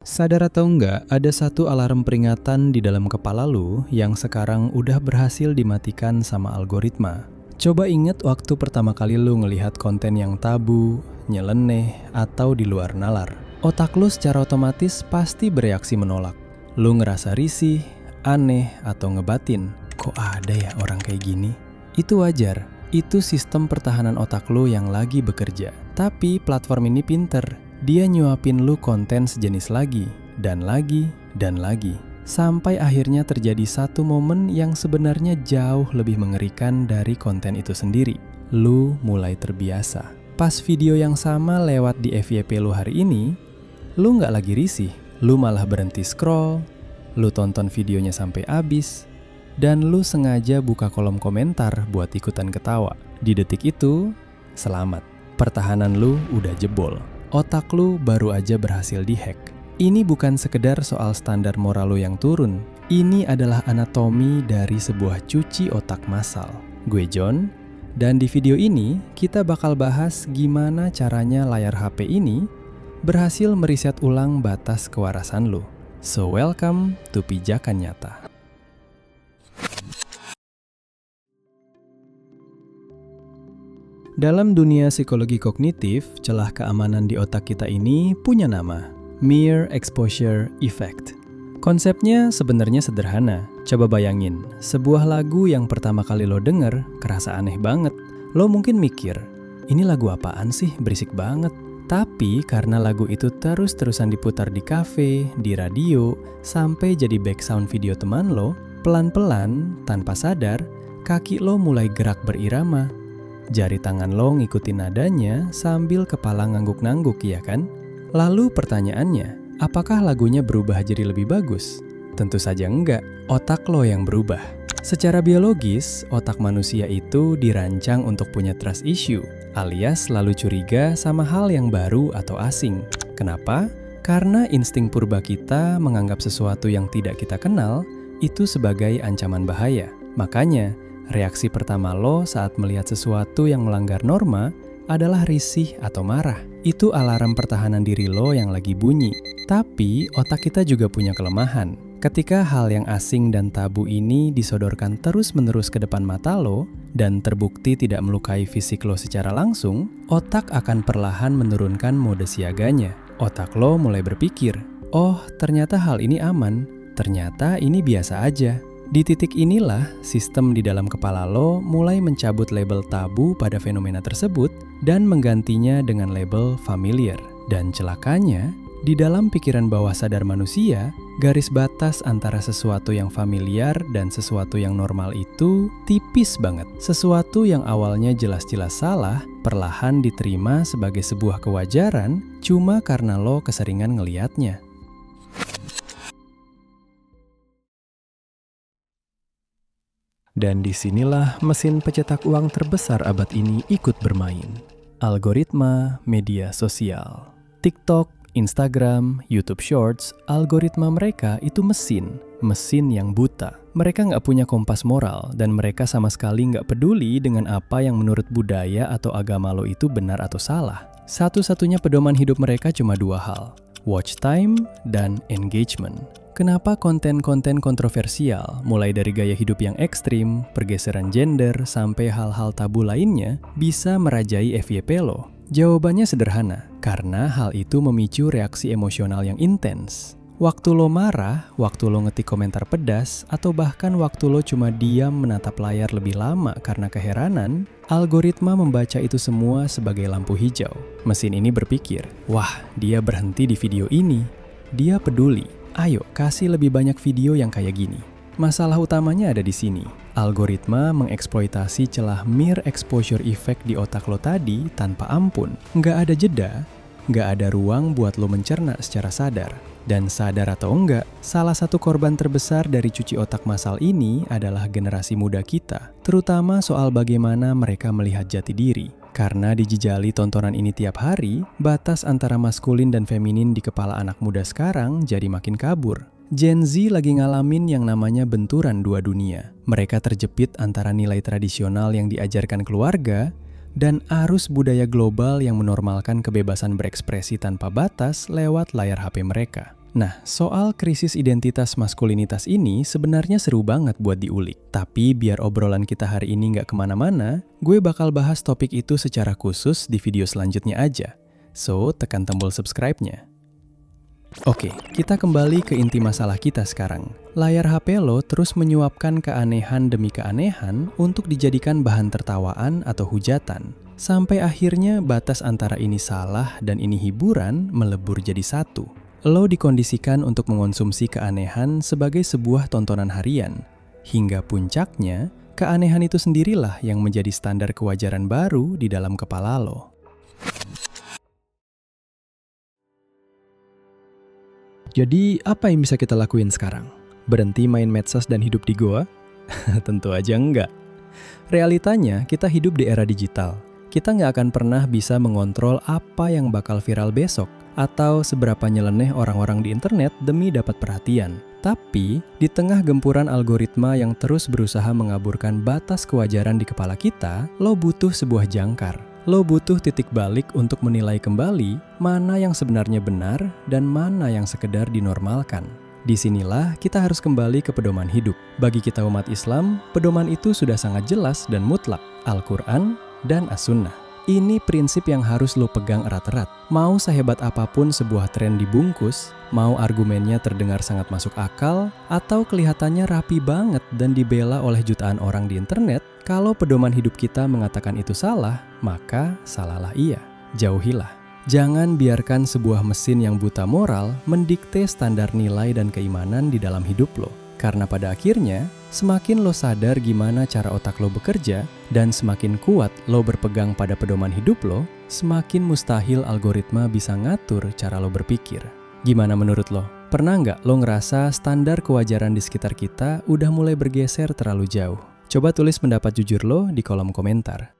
Sadar atau enggak, ada satu alarm peringatan di dalam kepala lu yang sekarang udah berhasil dimatikan sama algoritma. Coba inget waktu pertama kali lu ngelihat konten yang tabu, nyeleneh, atau di luar nalar. Otak lu secara otomatis pasti bereaksi menolak. Lu ngerasa risih, aneh, atau ngebatin. Kok ada ya orang kayak gini? Itu wajar. Itu sistem pertahanan otak lu yang lagi bekerja. Tapi platform ini pinter. Dia nyuapin lu konten sejenis lagi, dan lagi, dan lagi. Sampai akhirnya terjadi satu momen yang sebenarnya jauh lebih mengerikan dari konten itu sendiri. Lu mulai terbiasa. Pas video yang sama lewat di FYP lu hari ini, lu nggak lagi risih. Lu malah berhenti scroll, lu tonton videonya sampai habis, dan lu sengaja buka kolom komentar buat ikutan ketawa. Di detik itu, selamat. Pertahanan lu udah jebol. Otak lu baru aja berhasil dihack. Ini bukan sekedar soal standar moral lu yang turun. Ini adalah anatomi dari sebuah cuci otak massal. Gue John, dan di video ini kita bakal bahas gimana caranya layar HP ini berhasil meriset ulang batas kewarasan lu. So welcome to Pijakan Nyata. Dalam dunia psikologi kognitif, celah keamanan di otak kita ini punya nama, Mere Exposure Effect. Konsepnya sebenarnya sederhana. Coba bayangin, sebuah lagu yang pertama kali lo denger, kerasa aneh banget. Lo mungkin mikir, ini lagu apaan sih, berisik banget. Tapi karena lagu itu terus-terusan diputar di kafe, di radio, sampai jadi background video teman lo, pelan-pelan, tanpa sadar, kaki lo mulai gerak berirama. Jari tangan lo ngikutin nadanya sambil kepala ngangguk-ngangguk, ya kan? Lalu pertanyaannya, apakah lagunya berubah jadi lebih bagus? Tentu saja enggak, otak lo yang berubah. Secara biologis, otak manusia itu dirancang untuk punya trust issue, alias selalu curiga sama hal yang baru atau asing. Kenapa? Karena insting purba kita menganggap sesuatu yang tidak kita kenal itu sebagai ancaman bahaya. Makanya, reaksi pertama lo saat melihat sesuatu yang melanggar norma adalah risih atau marah. Itu alarm pertahanan diri lo yang lagi bunyi. Tapi otak kita juga punya kelemahan. Ketika hal yang asing dan tabu ini disodorkan terus-menerus ke depan mata lo dan terbukti tidak melukai fisik lo secara langsung, otak akan perlahan menurunkan mode siaganya. Otak lo mulai berpikir, oh ternyata hal ini aman, ternyata ini biasa aja. Di titik inilah, sistem di dalam kepala lo mulai mencabut label tabu pada fenomena tersebut dan menggantinya dengan label familiar. Dan celakanya, di dalam pikiran bawah sadar manusia, garis batas antara sesuatu yang familiar dan sesuatu yang normal itu tipis banget. Sesuatu yang awalnya jelas-jelas salah, perlahan diterima sebagai sebuah kewajaran cuma karena lo keseringan ngeliatnya. Dan disinilah mesin pencetak uang terbesar abad ini ikut bermain. Algoritma media sosial. TikTok, Instagram, YouTube Shorts, algoritma mereka itu mesin yang buta. Mereka nggak punya kompas moral dan mereka sama sekali nggak peduli dengan apa yang menurut budaya atau agama lo itu benar atau salah. Satu-satunya pedoman hidup mereka cuma dua hal, watch time dan engagement. Kenapa konten-konten kontroversial, mulai dari gaya hidup yang ekstrim, pergeseran gender, sampai hal-hal tabu lainnya, bisa merajai FYP lo? Jawabannya sederhana, karena hal itu memicu reaksi emosional yang intens. Waktu lo marah, waktu lo ngetik komentar pedas, atau bahkan waktu lo cuma diam menatap layar lebih lama karena keheranan, algoritma membaca itu semua sebagai lampu hijau. Mesin ini berpikir, wah, dia berhenti di video ini. Dia peduli. Ayo, kasih lebih banyak video yang kayak gini. Masalah utamanya ada di sini. Algoritma mengeksploitasi celah mere exposure effect di otak lo tadi tanpa ampun. Nggak ada jeda, nggak ada ruang buat lo mencerna secara sadar. Dan sadar atau enggak, salah satu korban terbesar dari cuci otak massal ini adalah generasi muda kita. Terutama soal bagaimana mereka melihat jati diri. Karena dijejali tontonan ini tiap hari, batas antara maskulin dan feminin di kepala anak muda sekarang jadi makin kabur. Gen Z lagi ngalamin yang namanya benturan dua dunia. Mereka terjepit antara nilai tradisional yang diajarkan keluarga dan arus budaya global yang menormalkan kebebasan berekspresi tanpa batas lewat layar HP mereka. Nah, soal krisis identitas maskulinitas ini sebenarnya seru banget buat diulik. Tapi biar obrolan kita hari ini nggak kemana-mana, gue bakal bahas topik itu secara khusus di video selanjutnya aja. So, tekan tombol subscribe-nya. Oke, kita kembali ke inti masalah kita sekarang. Layar HP lo terus menyuapkan keanehan demi keanehan untuk dijadikan bahan tertawaan atau hujatan. Sampai akhirnya batas antara ini salah dan ini hiburan melebur jadi satu. Lo dikondisikan untuk mengonsumsi keanehan sebagai sebuah tontonan harian. Hingga puncaknya, keanehan itu sendirilah yang menjadi standar kewajaran baru di dalam kepala lo. Jadi, apa yang bisa kita lakuin sekarang? Berhenti main medsos dan hidup di goa? Tentu aja enggak. Realitanya, kita hidup di era digital. Kita nggak akan pernah bisa mengontrol apa yang bakal viral besok, atau seberapa nyeleneh orang-orang di internet demi dapat perhatian. Tapi, di tengah gempuran algoritma yang terus berusaha mengaburkan batas kewajaran di kepala kita, lo butuh sebuah jangkar. Lo butuh titik balik untuk menilai kembali mana yang sebenarnya benar dan mana yang sekedar dinormalkan. Disinilah kita harus kembali ke pedoman hidup. Bagi kita umat Islam, pedoman itu sudah sangat jelas dan mutlak, Al-Quran dan As-Sunnah. Ini prinsip yang harus lo pegang erat-erat. Mau sehebat apapun sebuah tren dibungkus, mau argumennya terdengar sangat masuk akal, atau kelihatannya rapi banget dan dibela oleh jutaan orang di internet, kalau pedoman hidup kita mengatakan itu salah, maka salahlah ia. Jauhilah. Jangan biarkan sebuah mesin yang buta moral mendikte standar nilai dan keimanan di dalam hidup lo. Karena pada akhirnya, semakin lo sadar gimana cara otak lo bekerja, dan semakin kuat lo berpegang pada pedoman hidup lo, semakin mustahil algoritma bisa ngatur cara lo berpikir. Gimana menurut lo? Pernah nggak lo ngerasa standar kewajaran di sekitar kita udah mulai bergeser terlalu jauh? Coba tulis pendapat jujur lo di kolom komentar.